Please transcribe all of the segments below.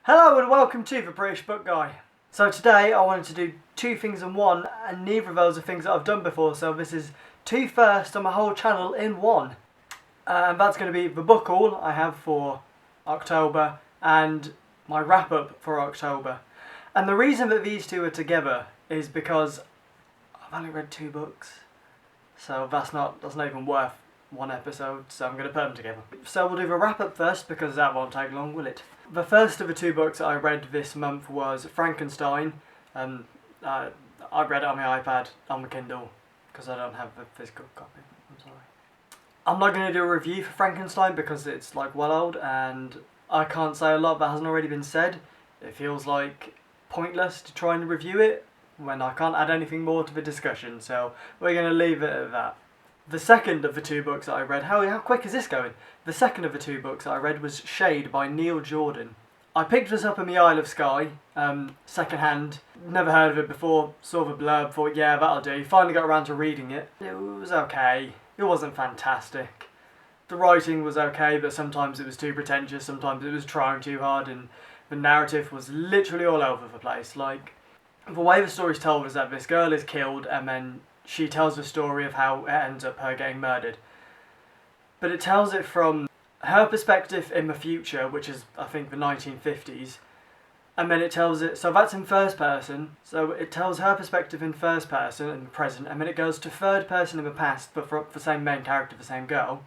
Hello and welcome to the British Book Guy. So today I wanted to do two things in one, and neither of those are things that I've done before, so this is two firsts on my whole channel in one. And that's going to be the book haul I have for October and my wrap up for October. And the reason that these two are together is because I've only read two books, so that's not even worth one episode, so I'm going to put them together. So we'll do the wrap up first because that won't take long, will it? The first of the two books I read this month was Frankenstein. I read it on my iPad, on my Kindle, because I don't have a physical copy. I'm sorry. I'm not going to do a review for Frankenstein because it's like well old and I can't say a lot that hasn't already been said. It feels like pointless to try and review it when I can't add anything more to the discussion, so we're going to leave it at that. The second of the two books that I read, how quick is this going? The second of the two books that I read was Shade by Neil Jordan. I picked this up in the Isle of Skye, second hand, never heard of it before, saw the blurb, thought yeah that'll do, finally got around to reading it. It was okay, it wasn't fantastic. The writing was okay, but sometimes it was too pretentious, sometimes it was trying too hard, and the narrative was literally all over the place. Like, the way the story's told is that this girl is killed and then she tells the story of how it ends up her getting murdered. But it tells it from her perspective in the future, which is, I think, the 1950s. And then it tells it, so that's in first person. So it tells her perspective in first person, in the present. And then it goes to third person in the past, but for the same main character, the same girl.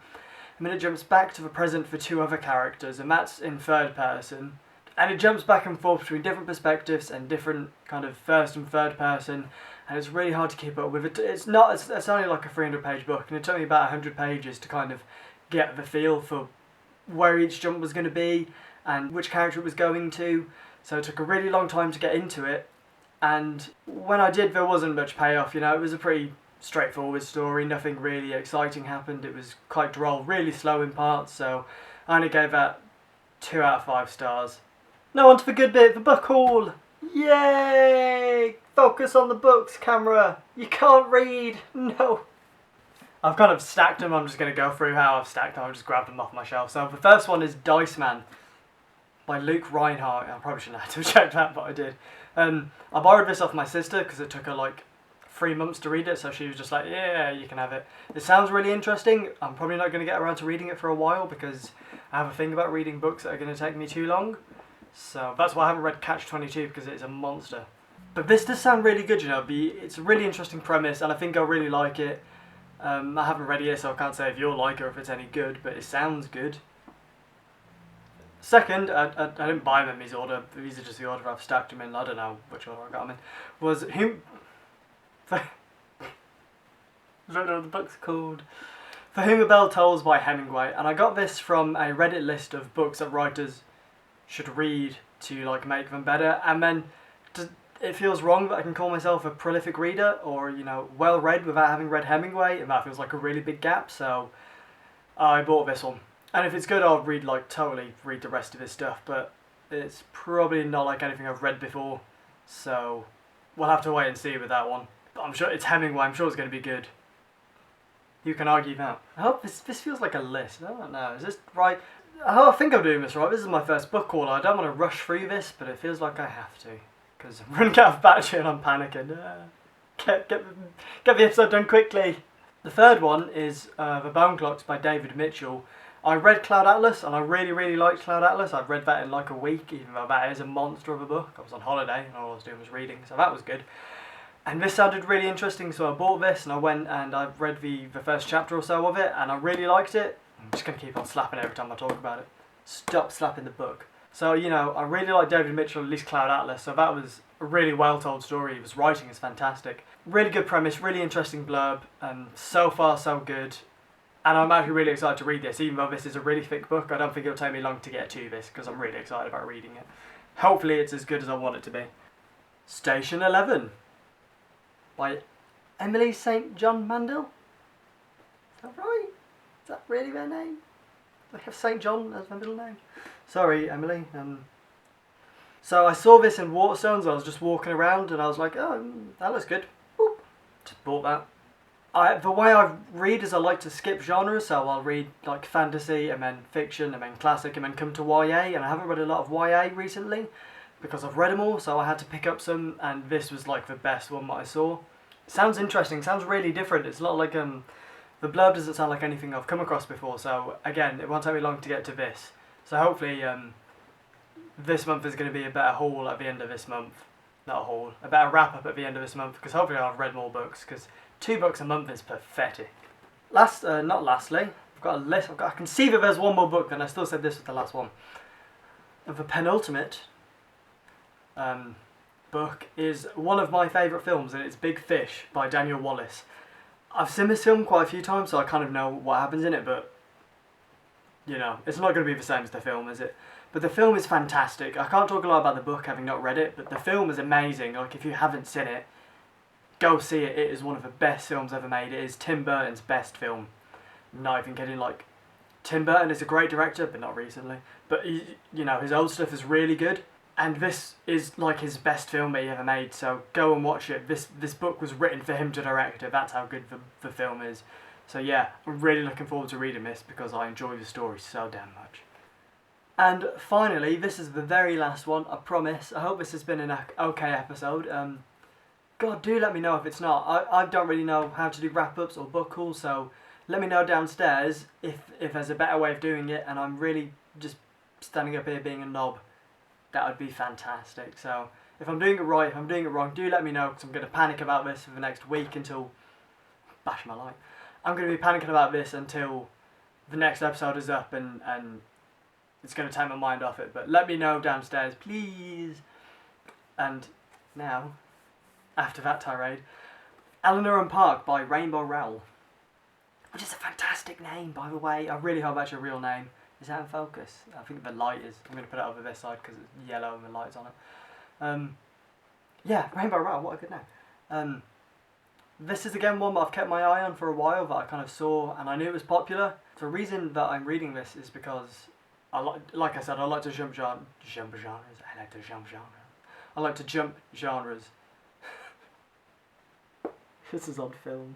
And then it jumps back to the present for two other characters, and that's in third person. And it jumps back and forth between different perspectives and different kind of first and third person. And it's really hard to keep up with. It's only like a 300-page book, and it took me about 100 pages to kind of get the feel for where each jump was going to be and which character it was going to. So it took a really long time to get into it, and when I did there wasn't much payoff, you know. It was a pretty straightforward story, nothing really exciting happened, it was quite droll, really slow in parts, so I only gave that 2 out of 5 stars. Now on to the good bit, the book haul! Yay! Focus on the books, camera! You can't read! No! I've kind of stacked them, I'm just going to go through how I've stacked them, I've just grabbed them off my shelf. So the first one is Dice Man by Luke Reinhardt. I probably shouldn't have to check that, but I did. I borrowed this off my sister because it took her like 3 months to read it, so she was just like, yeah, you can have it. It sounds really interesting. I'm probably not going to get around to reading it for a while because I have a thing about reading books that are going to take me too long. So that's why I haven't read Catch-22, because it's a monster. But this does sound really good, you know. It's a really interesting premise, and I think I'll really like it. I haven't read it yet, so I can't say if you'll like it or if it's any good, but it sounds good. Second, I didn't buy them in these order. These are just the order I've stacked them in. I don't know which order I got them in. Was I don't know what the book's called. For Whom a Bell Tolls by Hemingway, and I got this from a Reddit list of books that writers should read to like make them better, and then it feels wrong that I can call myself a prolific reader or, you know, well read without having read Hemingway, and that feels like a really big gap, so I bought this one. And if it's good, I'll totally read the rest of his stuff, but it's probably not like anything I've read before, so we'll have to wait and see with that one. But I'm sure it's Hemingway, I'm sure it's going to be good. You can argue that. I hope this feels like a list. I don't know, is this right? I think I'm doing this right. This is my first book haul. I don't want to rush through this, but it feels like I have to, because I'm running out of battery and I'm panicking. Get the episode done quickly. The third one is The Bone Clocks by David Mitchell. I read Cloud Atlas, and I really liked Cloud Atlas. I've read that in like a week, even though that is a monster of a book. I was on holiday and all I was doing was reading, so that was good. And this sounded really interesting, so I bought this and I went and I read the first chapter or so of it, and I really liked it. I'm just going to keep on slapping it every time I talk about it. Stop slapping the book. So, you know, I really like David Mitchell, at least Cloud Atlas, so that was a really well told story. His writing is fantastic. Really good premise, really interesting blurb, and so far so good. And I'm actually really excited to read this, even though this is a really thick book. I don't think it'll take me long to get to this, because I'm really excited about reading it. Hopefully it's as good as I want it to be. Station 11 by Emily St. John Mandel. Is that right? Is that really their name? I have St. John as my middle name. Sorry, Emily. So I saw this in Waterstones. I was just walking around and I was like, oh, that looks good. Boop. Just bought that. the way I read is I like to skip genres, so I'll read like fantasy and then fiction and then classic and then come to YA, and I haven't read a lot of YA recently because I've read them all, so I had to pick up some, and this was like the best one that I saw. It sounds interesting, sounds really different. It's not like the blurb doesn't sound like anything I've come across before, so again, it won't take me long to get to this. So hopefully this month is going to be a better haul at the end of this month. Not a haul, a better wrap up at the end of this month, because hopefully I've read more books, because 2 books a month is pathetic. Not lastly, I've got a list. I can see that there's one more book, and I still said this was the last one. The penultimate book is one of my favourite films, and it's Big Fish by Daniel Wallace. I've seen this film quite a few times, so I kind of know what happens in it, but you know, it's not going to be the same as the film, is it? But the film is fantastic. I can't talk a lot about the book, having not read it, but the film is amazing. Like, if you haven't seen it, go see it. It is one of the best films ever made. It is Tim Burton's best film. Not even kidding. Like, Tim Burton is a great director, but not recently. But you know, his old stuff is really good, and this is like his best film that he ever made. So go and watch it. This book was written for him to direct it. That's how good the film is. So yeah, I'm really looking forward to reading this because I enjoy the story so damn much. And finally, this is the very last one. I promise. I hope this has been an okay episode. God, do let me know if it's not. I don't really know how to do wrap-ups or book hauls, so let me know downstairs if there's a better way of doing it, and I'm really just standing up here being a knob. That would be fantastic. So if I'm doing it right, if I'm doing it wrong, do let me know, because I'm going to panic about this for the next week until... Bash my light. I'm going to be panicking about this until the next episode is up, and it's going to take my mind off it. But let me know downstairs, please. And now... After that tirade, Eleanor and Park by Rainbow Rowell, which is a fantastic name, by the way. I really hope that's your real name. Is that in focus? I think the light is. I'm going to put it over this side because it's yellow and the light's on it. Yeah, Rainbow Rowell, what a good name. This is again one that I've kept my eye on for a while, that I kind of saw and I knew it was popular. The reason that I'm reading this is because, like I said, I like to jump genres. I like to jump genres. I like to jump genres. This is on film.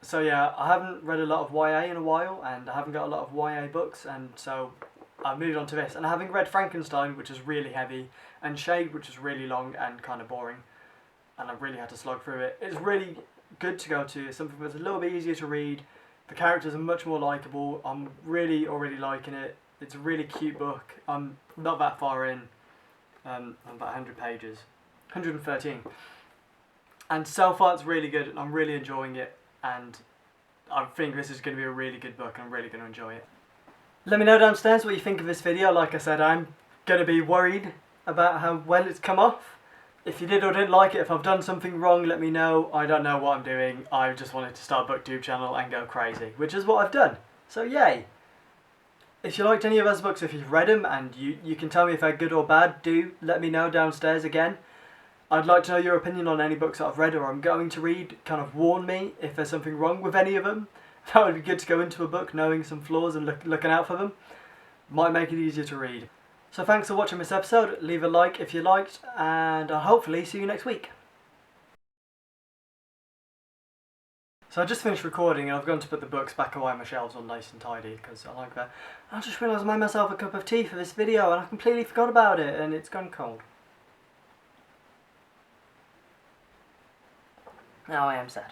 So yeah, I haven't read a lot of YA in a while, and I haven't got a lot of YA books, and so I moved on to this. And having read Frankenstein, which is really heavy, and Shade, which is really long and kind of boring, and I really had to slog through it, it's really good to go to something that's a little bit easier to read. The characters are much more likeable. I'm really already liking it. It's a really cute book. I'm not that far in. I'm about 100 pages. 113. And so far it's really good, and I'm really enjoying it, and I think this is going to be a really good book, and I'm really going to enjoy it. Let me know downstairs what you think of this video. Like I said, I'm going to be worried about how well it's come off. If you did or didn't like it, if I've done something wrong, let me know. I don't know what I'm doing. I just wanted to start a booktube channel and go crazy, which is what I've done. So yay! If you liked any of those books, if you've read them, and you can tell me if they're good or bad, do let me know downstairs again. I'd like to know your opinion on any books that I've read or I'm going to read. Kind of warn me if there's something wrong with any of them. That would be good to go into a book knowing some flaws and looking out for them. Might make it easier to read. So thanks for watching this episode. Leave a like if you liked, and I'll hopefully see you next week. So I just finished recording, and I've gone to put the books back away on my shelves all nice and tidy, because I like that. I just realised I made myself a cup of tea for this video, and I completely forgot about it, and it's gone cold. Now I am sad.